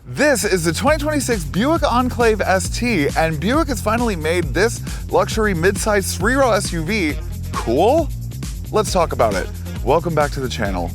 This is the 2026 Buick Enclave ST, and Buick has finally made this luxury midsize 3-row SUV cool? Let's talk about it. Welcome back to the channel.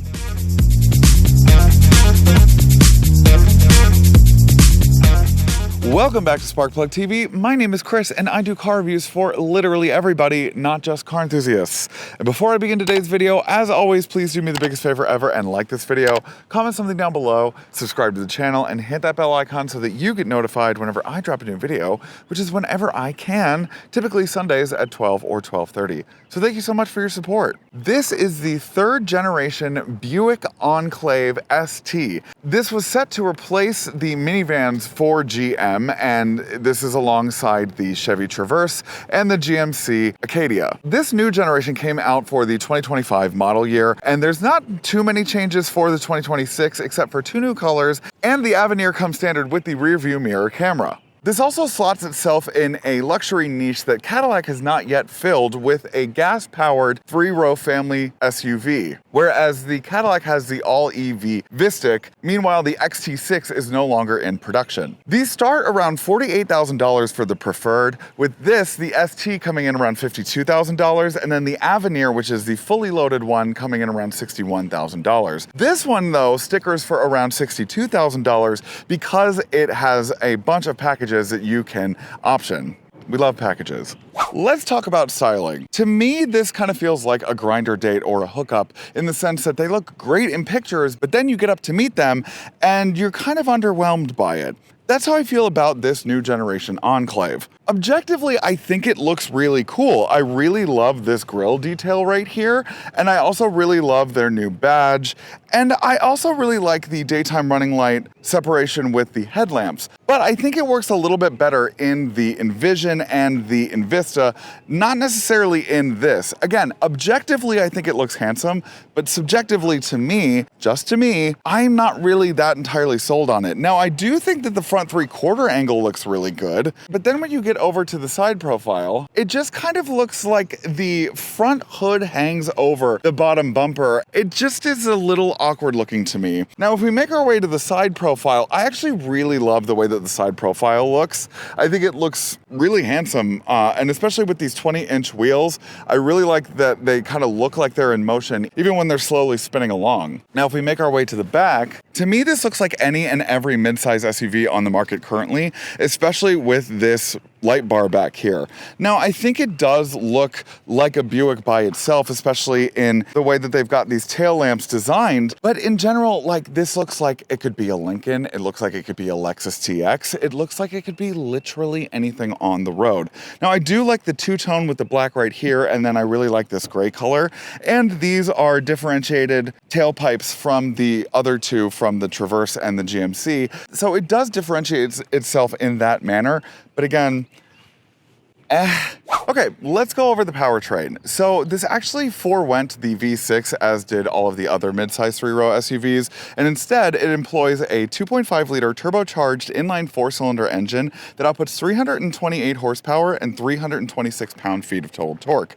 Welcome back to Sparkplug TV. My name is Chris and I do car reviews for literally everybody, not just car enthusiasts. And before I begin today's video, as always, please do me the biggest favor ever and like this video, comment something down below, subscribe to the channel, and hit that bell icon so that you get notified whenever I drop a new video, which is whenever I can, typically Sundays at 12 or 12:30. So thank you so much for your support. This is the third generation Buick Enclave ST. This was set to replace the minivans for GM, and this is alongside the Chevy Traverse and the GMC Acadia. This new generation came out for the 2025 model year, and there's not too many changes for the 2026 except for 2 new colors, and the Avenir comes standard with the rear view mirror camera. This also slots itself in a luxury niche that Cadillac has not yet filled with a gas-powered 3-row family SUV, whereas the Cadillac has the all-EV Vistic. Meanwhile, the XT6 is no longer in production. These start around $48,000 for the Preferred, with this, the ST, coming in around $52,000, and then the Avenir, which is the fully loaded one, coming in around $61,000. This one, though, stickers for around $62,000 because it has a bunch of packages that you can option. We love packages. Let's talk about styling. To me, this kind of feels like a grinder date or a hookup in the sense that they look great in pictures, but then you get up to meet them and you're kind of underwhelmed by it. That's how I feel about this new generation Enclave. Objectively, I think it looks really cool. I really love this grille detail right here, and I also really love their new badge, and I also really like the daytime running light separation with the headlamps. But I think it works a little bit better in the Envision and the Envista, not necessarily in this. Again, objectively, I think it looks handsome, but subjectively to me, just to me, I'm not really that entirely sold on it. Now, I do think that the front 3/4 angle looks really good, but then when you get over to the side profile, it just kind of looks like the front hood hangs over the bottom bumper. It just is a little awkward looking to me. Now, if we make our way to the side profile, I actually really love the way that the side profile looks. I think it looks really handsome, and especially with these 20-inch wheels, I really like that they kind of look like they're in motion, even when they're slowly spinning along. Now, if we make our way to the back, to me, this looks like any and every midsize SUV on the market currently, especially with this light bar back here. Now, I think it does look like a Buick by itself, especially in the way that they've got these tail lamps designed. But in general, like, this looks like it could be a Lincoln. It looks like it could be a Lexus TX. It looks like it could be literally anything on the road. Now, I do like the two-tone with the black right here, and then I really like this gray color. And these are differentiated tailpipes from the other two, from the Traverse and the GMC. So it does differentiate itself in that manner. But again, Okay, let's go over the powertrain. So this actually forewent the V6, as did all of the other midsize 3-row SUVs, and instead it employs a 2.5-liter turbocharged inline 4-cylinder engine that outputs 328 horsepower and 326 pound-feet of total torque.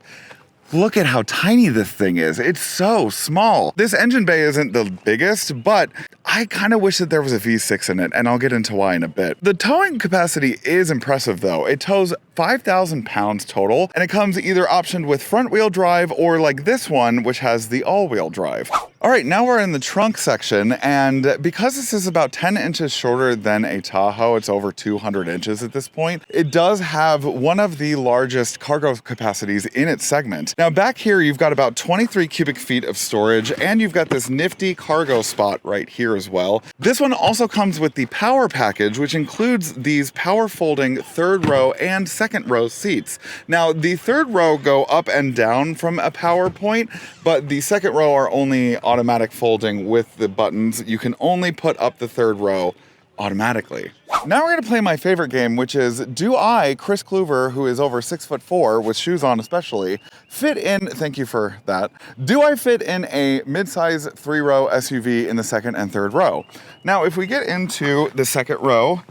Look at how tiny this thing is. It's so small. This engine bay isn't the biggest, but I kind of wish that there was a V6 in it, and I'll get into why in a bit. The towing capacity is impressive though. It tows 5,000 pounds total, and it comes either optioned with front wheel drive or like this one, which has the all-wheel drive. All right, now we're in the trunk section, and because this is about 10 inches shorter than a Tahoe, it's over 200 inches at this point, it does have one of the largest cargo capacities in its segment. Now back here, you've got about 23 cubic feet of storage, and you've got this nifty cargo spot right here as well. This one also comes with the power package, which includes these power folding 3rd row and 2nd row seats. Now the 3rd row go up and down from a power point, but the 2nd row are only automatic folding with the buttons. You can only put up the 3rd row automatically. Now we're gonna play my favorite game, which is, do I, Chris Kluver, who is over 6'4", with shoes on especially, fit in, thank you for that, do I fit in a midsize 3-row SUV in the 2nd and 3rd row? Now, if we get into the 2nd row,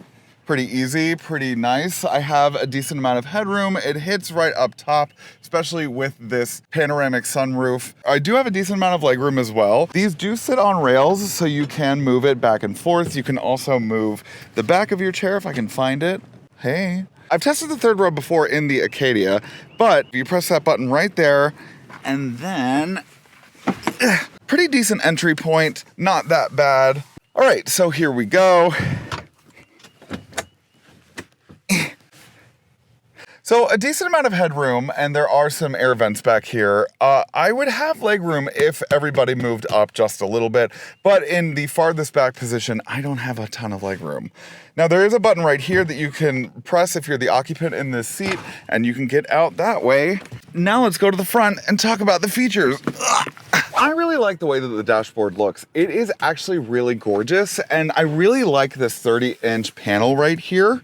pretty easy, pretty nice. I have a decent amount of headroom. It hits right up top, especially with this panoramic sunroof. I do have a decent amount of legroom as well. These do sit on rails, so you can move it back and forth. You can also move the back of your chair if I can find it. Hey. I've tested the third row before in the Acadia, but you press that button right there, and then pretty decent entry point, not that bad. All right, so here we go. So a decent amount of headroom, and there are some air vents back here. I would have legroom if everybody moved up just a little bit, but in the farthest back position, I don't have a ton of legroom. Now there is a button right here that you can press if you're the occupant in this seat, and you can get out that way. Now let's go to the front and talk about the features. I really like the way that the dashboard looks. It is actually really gorgeous, and I really like this 30-inch panel right here.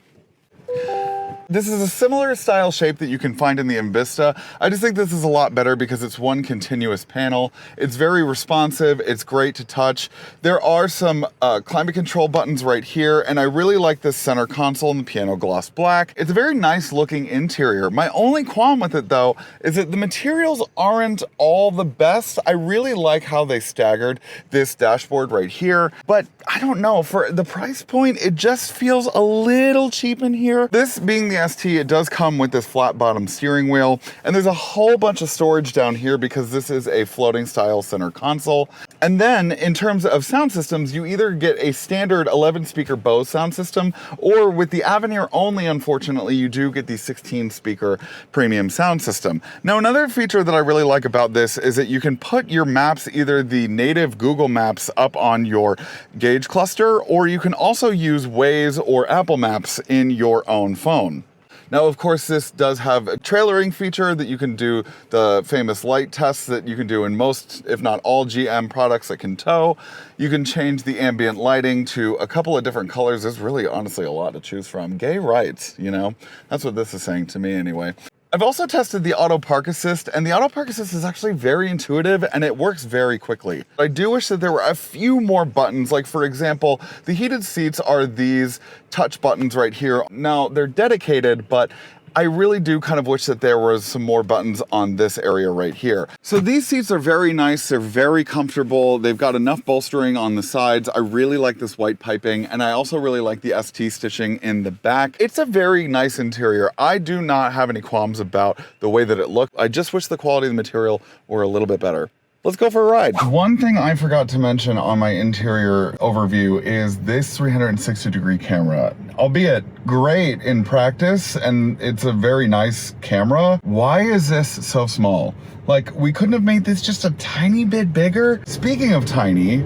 This is a similar style shape that you can find in the Invista. I just think this is a lot better because it's one continuous panel. It's very responsive. It's great to touch. There are some climate control buttons right here, and I really like this center console in the piano gloss black. It's a very nice looking interior. My only qualm with it though is that the materials aren't all the best. I really like how they staggered this dashboard right here, but I don't know, for the price point, it just feels a little cheap in here. This being the ST, it does come with this flat bottom steering wheel, and there's a whole bunch of storage down here because this is a floating style center console. And then in terms of sound systems, you either get a standard 11 speaker Bose sound system, or with the Avenir only, unfortunately, you do get the 16 speaker premium sound system. Now, another feature that I really like about this is that you can put your maps, either the native Google Maps up on your gauge cluster, or you can also use Waze or Apple Maps in your own phone. Now, of course, this does have a trailering feature that you can do the famous light tests that you can do in most, if not all, GM products that can tow. You can change the ambient lighting to a couple of different colors. There's really, honestly, a lot to choose from. Gay rights, you know? That's what this is saying to me anyway. I've also tested the Auto Park Assist, and the Auto Park Assist is actually very intuitive and it works very quickly. I do wish that there were a few more buttons, like for example, the heated seats are these touch buttons right here. Now they're dedicated, but I really do kind of wish that there was some more buttons on this area right here. So these seats are very nice, they're very comfortable, they've got enough bolstering on the sides. I really like this white piping, and I also really like the ST stitching in the back. It's a very nice interior. I do not have any qualms about the way that it looked. I just wish the quality of the material were a little bit better. Let's go for a ride. One thing I forgot to mention on my interior overview is this 360-degree camera. Albeit great in practice, and it's a very nice camera, why is this so small? Like, we couldn't have made this just a tiny bit bigger? Speaking of tiny,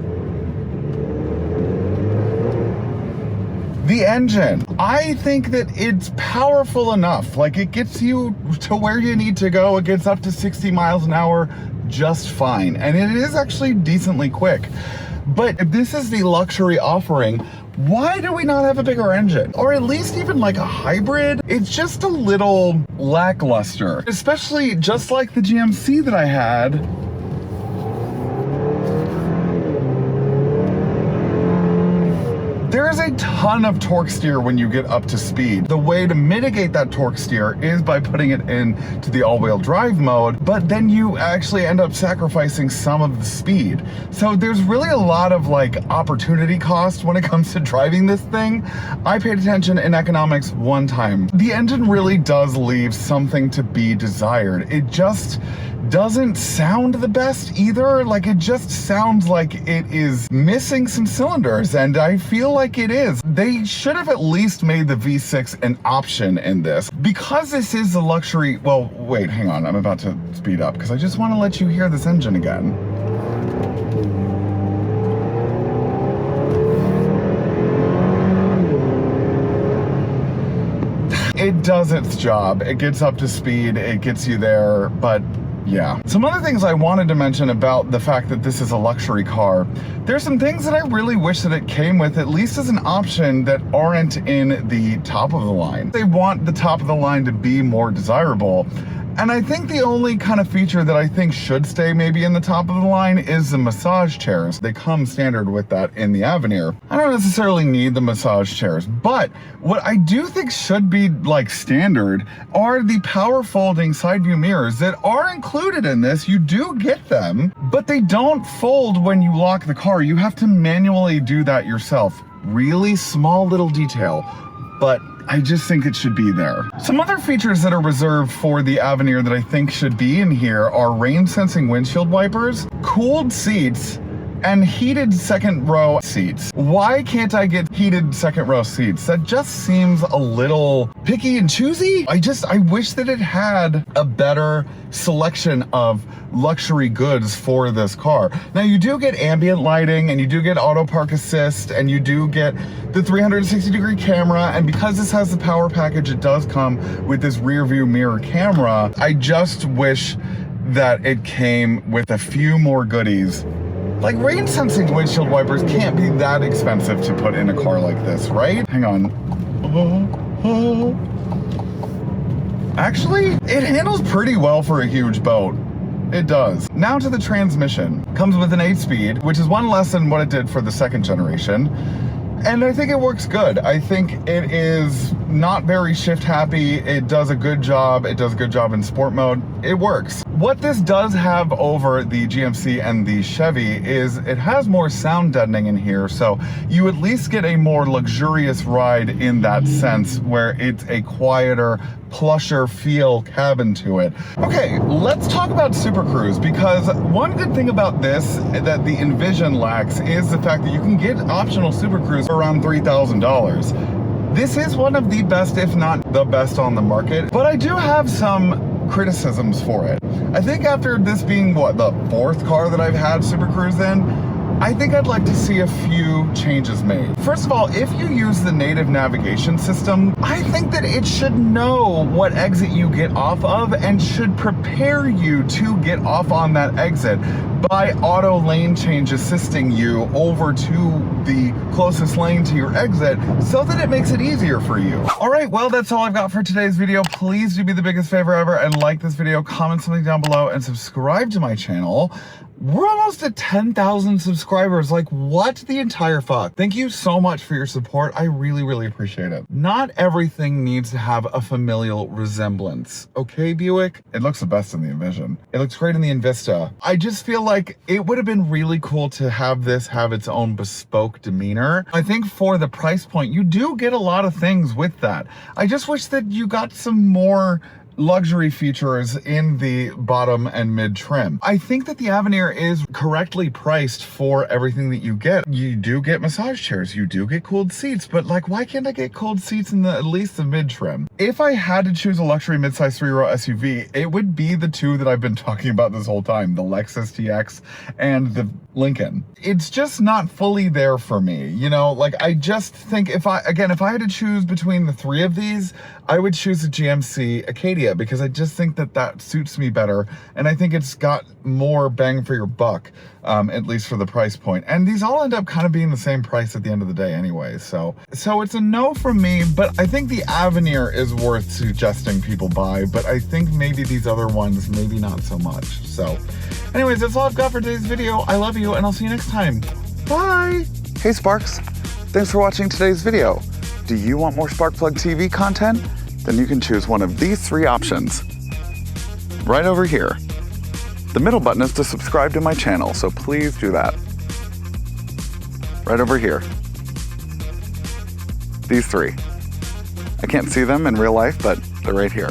the engine. I think that it's powerful enough. Like, it gets you to where you need to go. It gets up to 60 miles an hour just fine. And it is actually decently quick. But if this is the luxury offering, why do we not have a bigger engine? Or at least even like a hybrid? It's just a little lackluster. Especially just like the GMC that I had. There is a ton of torque steer when you get up to speed. The way to mitigate that torque steer is by putting it into the all-wheel drive mode, but then you actually end up sacrificing some of the speed. So there's really a lot of like opportunity cost when it comes to driving this thing. I paid attention in economics one time. The engine really does leave something to be desired. It just doesn't sound the best either. Like, it just sounds like it is missing some cylinders, and I feel like it is. They should have at least made the V6 an option in this. Because this is a luxury, well, wait, hang on, I'm about to speed up because I just want to let you hear this engine again. It does its job. It gets up to speed, it gets you there, but yeah. Some other things I wanted to mention about the fact that this is a luxury car. There's some things that I really wish that it came with, at least as an option, that aren't in the top of the line. They want the top of the line to be more desirable. And I think the only kind of feature that I think should stay maybe in the top of the line is the massage chairs. They come standard with that in the Avenir. I don't necessarily need the massage chairs, but what I do think should be like standard are the power folding side view mirrors that are included in this. You do get them, but they don't fold when you lock the car. You have to manually do that yourself. Really small little detail, but I just think it should be there. Some other features that are reserved for the Avenir that I think should be in here are rain sensing windshield wipers, cooled seats, and heated second row seats. Why can't I get heated second row seats? That just seems a little picky and choosy. I wish that it had a better selection of luxury goods for this car. Now you do get ambient lighting, and you do get auto park assist, and you do get the 360-degree camera, and because this has the power package, it does come with this rear view mirror camera. I just wish that it came with a few more goodies. Like, rain sensing windshield wipers can't be that expensive to put in a car like this, right? Hang on. Actually, it handles pretty well for a huge boat. It does. Now to the transmission. Comes with an 8-speed, which is one less than what it did for the second generation. And I think it works good. I think it is not very shift happy. It does a good job. It does a good job in sport mode. It works. What this does have over the GMC and the Chevy is it has more sound deadening in here, so you at least get a more luxurious ride in that sense, where it's a quieter, plusher feel cabin to it. Okay, let's talk about Super Cruise, because one good thing about this that the Envision lacks is the fact that you can get optional Super Cruise for around $3,000. This is one of the best, if not the best on the market, but I do have some criticisms for it. I think after this being, what, the 4th car that I've had Super Cruise in, I think I'd like to see a few changes made. First of all, if you use the native navigation system, I think that it should know what exit you get off of and should prepare you to get off on that exit by auto lane change assisting you over to the closest lane to your exit so that it makes it easier for you. All right, well, that's all I've got for today's video. Please do me the biggest favor ever and like this video, comment something down below, and subscribe to my channel. We're almost at 10,000 subscribers. Like, what the entire fuck? Thank you so much for your support. I really, really appreciate it. Not everything needs to have a familial resemblance. Okay, Buick? It looks the best in the Envision. It looks great in the Invista. I just feel like it would have been really cool to have this have its own bespoke demeanor. I think for the price point, you do get a lot of things with that. I just wish that you got some more luxury features in the bottom and mid trim. I think that the Avenir is correctly priced for everything that you get. You do get massage chairs, you do get cooled seats, but like, why can't I get cooled seats in at least the mid trim? If I had to choose a luxury midsize 3-row SUV, it would be the two that I've been talking about this whole time, the Lexus TX and the Lincoln. It's just not fully there for me, you know? Like, I just think if I had to choose between the three of these, I would choose the GMC Acadia, because I just think that that suits me better, and I think it's got more bang for your buck, at least for the price point. And these all end up kind of being the same price at the end of the day anyway, so it's a no from me. But I think the Avenir is worth suggesting people buy, but I think maybe these other ones, maybe not so much. So anyways, that's all I've got for today's video. I love you, and I'll see you next time. Bye! Hey Sparks, thanks for watching today's video. Do you want more Sparkplug TV content? Then you can choose one of these 3 options right over here. The middle button is to subscribe to my channel, so please do that. Right over here. These 3. I can't see them in real life, but they're right here.